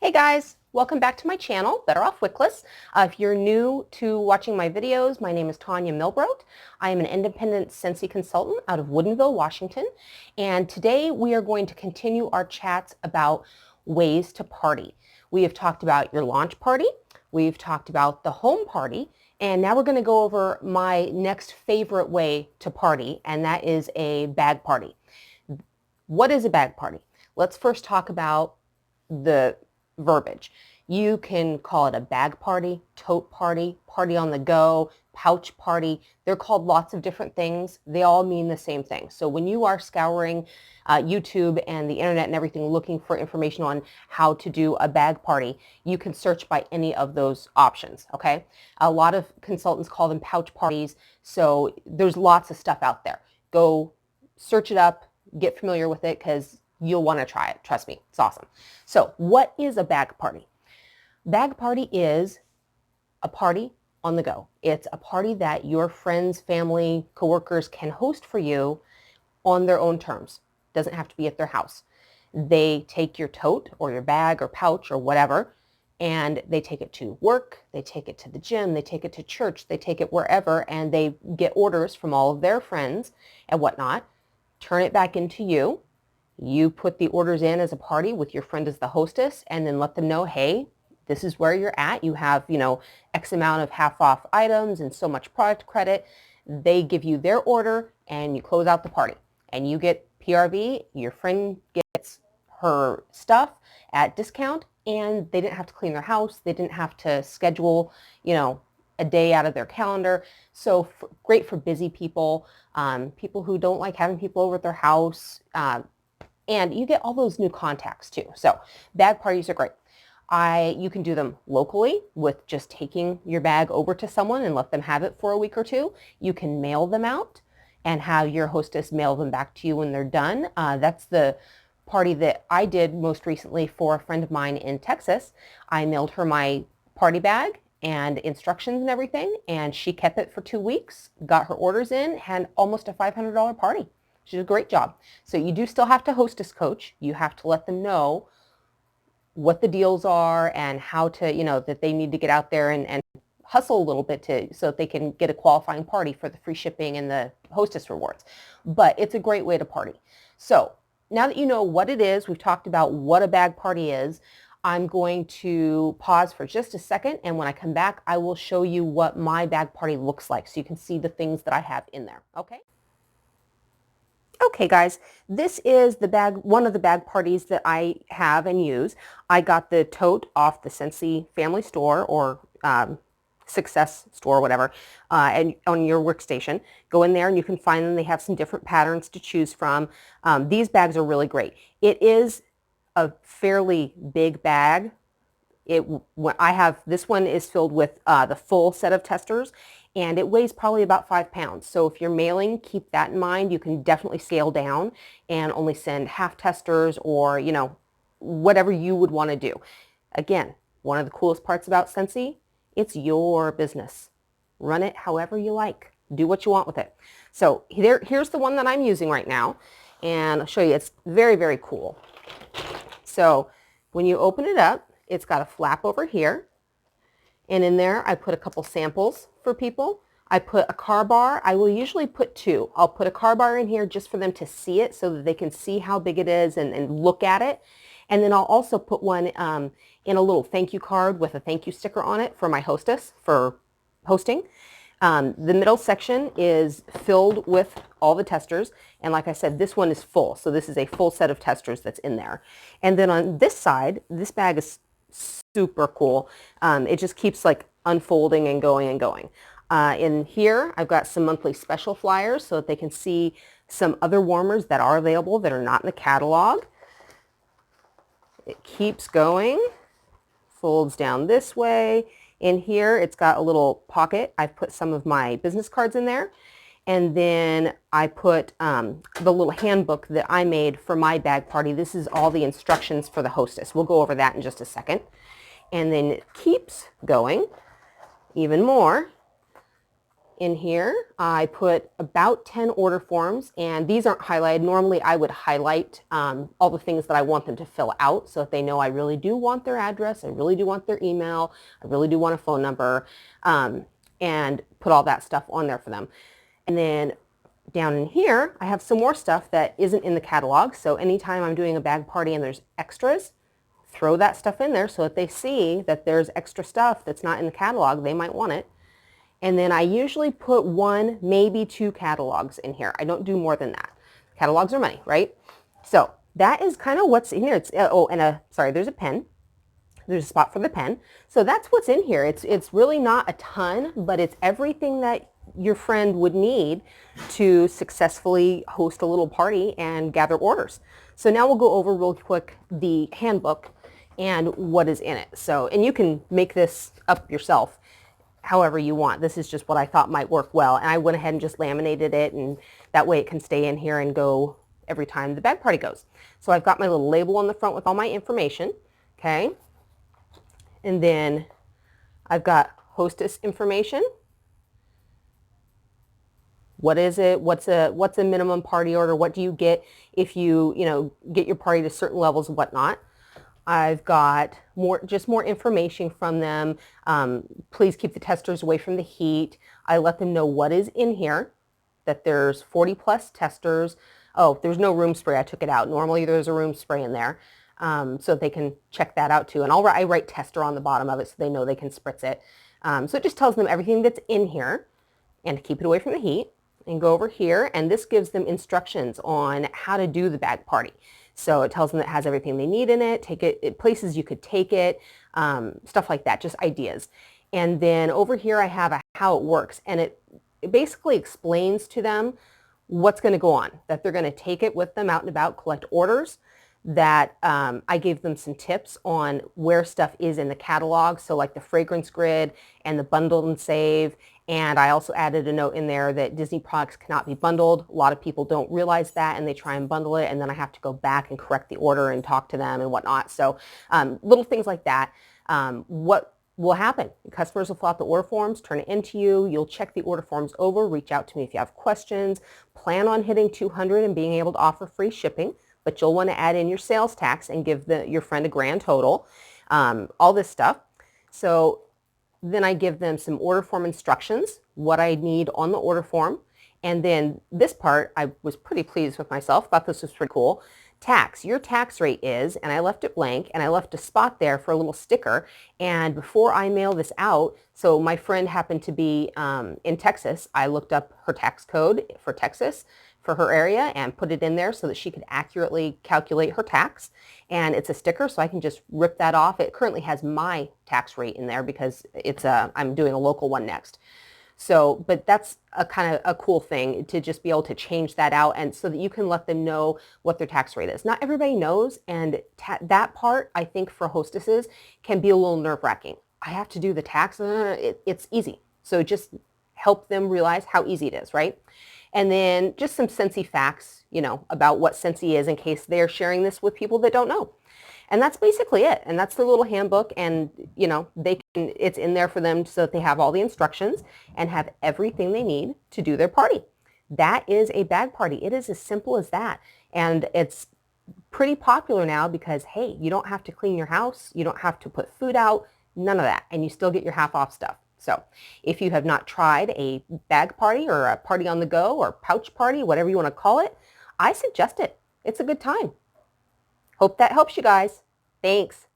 Hey guys, welcome back to my channel, Better Off Wickless. If you're new to watching my videos, my name is Tanya Milbrodt. I am an independent Scentsy consultant out of Woodinville, Washington. And today we are going to continue our chats about ways to party. We have talked about your launch party, we've talked about the home party, and now we're going to go over my next favorite way to party, and that is a bag party. What is a bag party? Let's first talk about the verbiage. You can call it a bag party, tote party, party on the go, pouch party. They're called lots of different things. They all mean the same thing. So when you are scouring YouTube and the internet and everything looking for information on how to do a bag party, you can search by any of those options, okay? A lot of consultants call them pouch parties, so there's lots of stuff out there. Go search it up, get familiar with it, because you'll want to try it. Trust me, it's awesome. So what is a bag party? Bag party is a party on the go. It's a party that your friends, family, coworkers can host for you on their own terms. Doesn't have to be at their house. They take your tote or your bag or pouch or whatever, and they take it to work, they take it to the gym, they take it to church, they take it wherever, and they get orders from all of their friends and whatnot, turn it back into you. You put the orders in as a party with your friend as the hostess, and then let them know, hey, this is where you're at. You have, X amount of half off items and so much product credit. They give you their order and you close out the party. And you get PRV, your friend gets her stuff at discount, and they didn't have to clean their house. They didn't have to schedule, a day out of their calendar. So great for busy people, people who don't like having people over at their house, and you get all those new contacts too. So bag parties are great. You can do them locally with just taking your bag over to someone and let them have it for a week or two. You can mail them out and have your hostess mail them back to you when they're done. That's the party that I did most recently for a friend of mine in Texas. I mailed her my party bag and instructions and everything, and she kept it for 2 weeks, got her orders in, had almost a $500 party. She did a great job. So you do still have to hostess coach. You have to let them know what the deals are and how to, that they need to get out there and hustle a little bit so that they can get a qualifying party for the free shipping and the hostess rewards. But it's a great way to party. So now that you know what it is, we've talked about what a bag party is, I'm going to pause for just a second, and when I come back, I will show you what my bag party looks like so you can see the things that I have in there, okay? Okay guys, this is one of the bag parties that I have and use. I got the tote off the Scentsy family store or success store, whatever, and on your workstation. Go in there and you can find them. They have some different patterns to choose from. These bags are really great. It is a fairly big bag. This one is filled with the full set of testers, and it weighs probably about 5 pounds. So if you're mailing, keep that in mind. You can definitely scale down and only send half testers or, whatever you would want to do. Again, one of the coolest parts about Scentsy, it's your business. Run it however you like. Do what you want with it. So here's the one that I'm using right now, and I'll show you. It's very, very cool. So when you open it up, it's got a flap over here. And in there, I put a couple samples for people. I put a car bar. I will usually put 2. I'll put a car bar in here just for them to see it so that they can see how big it is and look at it. And then I'll also put one in a little thank you card with a thank you sticker on it for my hostess for hosting. The middle section is filled with all the testers. And like I said, this one is full. So this is a full set of testers that's in there. And then on this side, this bag is super cool. It just keeps like unfolding and going and going. In here, I've got some monthly special flyers so that they can see some other warmers that are available that are not in the catalog. It keeps going, folds down this way. In here, it's got a little pocket. I've put some of my business cards in there. And then I put the little handbook that I made for my bag party. This is all the instructions for the hostess. We'll go over that in just a second. And then it keeps going even more. in here. I put about 10 order forms, and these aren't highlighted. Normally I would highlight all the things that I want them to fill out so that they know I really do want their address, I really do want their email, I really do want a phone number, and put all that stuff on there for them. And then down in here, I have some more stuff that isn't in the catalog. So anytime I'm doing a bag party and there's extras, throw that stuff in there so that they see that there's extra stuff that's not in the catalog. They might want it. And then I usually put 1, maybe 2 catalogs in here. I don't do more than that. Catalogs are money, right? So that is kind of what's in here. It's, sorry, there's a pen. There's a spot for the pen. So that's what's in here. It's really not a ton, but it's everything that your friend would need to successfully host a little party and gather orders. So now we'll go over real quick the handbook and what is in it. So, and you can make this up yourself however you want. This is just what I thought might work well. And I went ahead and just laminated it, and that way it can stay in here and go every time the bag party goes. So I've got my little label on the front with all my information. Okay. And then I've got hostess information. What is it? What's a minimum party order? What do you get if you get your party to certain levels and whatnot? I've got just more information from them. Please keep the testers away from the heat. I let them know what is in here, that there's 40 plus testers. Oh, there's no room spray. I took it out. Normally there's a room spray in there. So they can check that out too. And I write tester on the bottom of it so they know they can spritz it. So it just tells them everything that's in here and to keep it away from the heat. And go over here, and this gives them instructions on how to do the bag party. So it tells them it has everything they need in it, places you could take it, stuff like that, just ideas. And then over here I have how it works, and it basically explains to them what's going to go on, that they're going to take it with them out and about, collect orders, that I gave them some tips on where stuff is in the catalog, so like the fragrance grid and the bundle and save. And I also added a note in there that Disney products cannot be bundled. A lot of people don't realize that, and they try and bundle it, and then I have to go back and correct the order and talk to them and whatnot. So little things like that. What will happen? Customers will fill out the order forms, turn it into you. You'll check the order forms over, reach out to me if you have questions. Plan on hitting 200 and being able to offer free shipping, but you'll want to add in your sales tax and give your friend a grand total, all this stuff. So then I give them some order form instructions, what I need on the order form. And then this part, I was pretty pleased with myself, thought this was pretty cool. Tax, your tax rate is, and I left it blank, and I left a spot there for a little sticker. And before I mail this out, so my friend happened to be in Texas, I looked up her tax code for Texas, for her area, and put it in there so that she could accurately calculate her tax. And it's a sticker, so I can just rip that off. It currently has my tax rate in there because I'm doing a local one next. So, but that's a kind of a cool thing to just be able to change that out, and so that you can let them know what their tax rate is. Not everybody knows, and that part, I think, for hostesses can be a little nerve-wracking. I have to do the tax. It's easy. So just help them realize how easy it is, right? And then just some Scentsy facts, about what Scentsy is in case they're sharing this with people that don't know. And that's basically it. And that's the little handbook, and it's in there for them so that they have all the instructions and have everything they need to do their party. That is a bag party. It is as simple as that. And it's pretty popular now because, hey, you don't have to clean your house. You don't have to put food out, none of that. And you still get your half off stuff. So if you have not tried a bag party or a party on the go or pouch party, whatever you want to call it, I suggest it. It's a good time. Hope that helps you guys. Thanks.